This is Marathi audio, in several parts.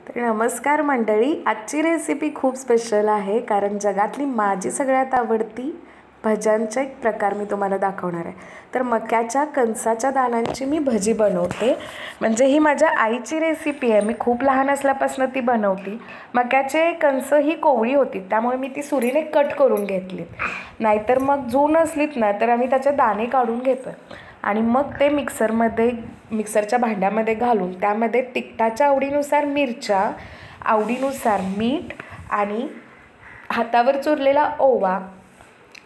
तर नमस्कार मंडळी, आजची रेसिपी खूप स्पेशल आहे कारण जगातली माझी सगळ्यात आवडती भज्यांचा एक प्रकार मी तुम्हाला दाखवणार आहे। तर मक्याच्या कणसाच्या दाण्यांची मी भजी बनवते। म्हणजे ही माझ्या आईची रेसिपी आहे, मी खूप लहान असल्यापासून ती बनवती। मक्याचे कणस ही कोवळी होती त्यामुळे मी ती सुरीने कट करून घेतली, नाहीतर मग जून असलीत ना तर आम्ही त्याचे दाणे काढून घेतो आणि मग ते मिक्सरच्या भांड्यामध्ये घालून त्यामध्ये तिखटाच्या आवडीनुसार मिरच्या, आवडीनुसार मीठ आणि हातावर चुरलेला ओवा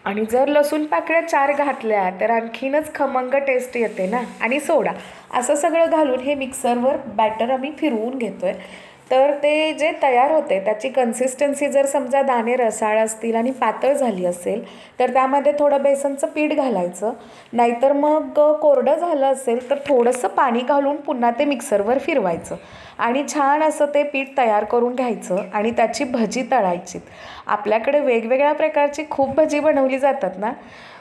आणि जर लसूण पाकळ्या 4 घातल्या तर आणखीनच खमंग टेस्ट येते ना, आणि सोडा, असं सगळं घालून हे मिक्सरवर बॅटर आम्ही फिरवून घेतोय। तर ते जे तयार होते त्याची कन्सिस्टन्सी जर समजा दाणे रसाळ असतील आणि पातळ झाली असेल तर त्यामध्ये थोडं बेसनचं पीठ घालायचं, नाहीतर मग कोरडं झालं असेल तर थोडंसं पाणी घालून पुन्हा ते मिक्सरवर फिरवायचं आणि छान असं ते पीठ तयार करून घ्यायचं आणि त्याची भजी तळायची। आपल्याकडे वेगवेगळ्या प्रकारची खूप भजी बनवली जातात ना,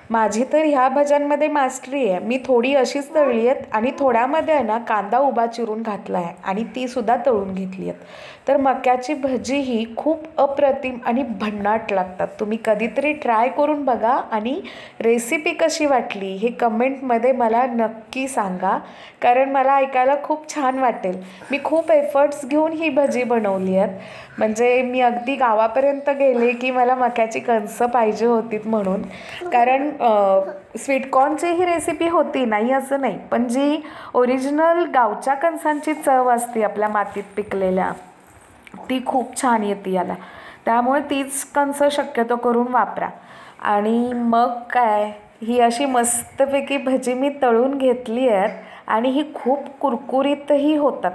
माझी तर ह्या भज्यांमध्ये मास्टरी आहे। मी थोडी अशीच तळली आहेत आणि थोड्यामध्ये ना कांदा उभा चिरून घातला आहे आणि ती सुद्धा तळून घेतली आहेत। तर मक्याची भजी ही खूप अप्रतिम आणि भन्नाट लागतात। तुम्ही कधीतरी ट्राय करून बघा आणि रेसिपी कशी वाटली हे कमेंटमध्ये मला नक्की सांगा, कारण मला ऐकायला खूप छान वाटेल। मी खूप एफर्ट्स घेऊन ही भजी बनवली आहेत, म्हणजे मी अगदी गावापर्यंत गेले की मला मक्याची कणसं पाहिजे होतीत म्हणून, कारण स्वीटकॉर्नची ही रेसिपी होती, नाही असं नाही, पण जी ओरिजिनल गावच्या कणसांची चव असते आपल्या मातीत पिकलेल्या ती खूप छान येते याला, त्यामुळे तीच कणसं शक्यतो करून वापरा। आणि मग काय, ही अशी मस्तपैकी भजी मी तळून घेतली आहेत आणि ही खूप कुरकुरीतही होतात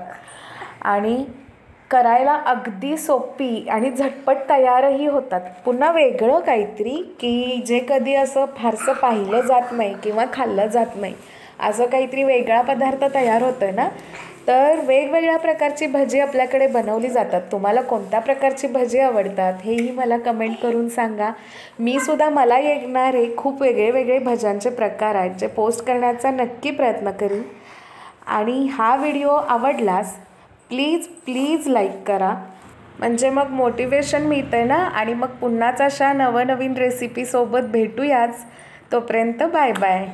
आणि करायला अगदी सोपी आणि झटपट तयारही होतात। पुन्हा वेगळं काहीतरी की जे कधी असं फारसं पाहिलं जात नाही किंवा खाल्लं जात नाही, असं काहीतरी वेगळा पदार्थ तयार होतोय ना, तर वेगवेगळ्या प्रकारची भजी आपल्याकडे बनवली जातात। तुम्हाला कोणत्या प्रकारची भजी आवडतात हेही मला कमेंट करून सांगा। मी सुद्धा मला येणारे खूप वेगळे भज्यांचे प्रकार आहेत जे पोस्ट करण्याचा नक्की प्रयत्न करीन। आणि हा व्हिडिओ आवडलास प्लीज लाईक करा, म्हणजे मग मोटिवेशन मिळतं ना, आणि मग पुन्हाच अशा नवनवीन रेसिपीसोबत भेटूयाच। तोपर्यंत बाय बाय।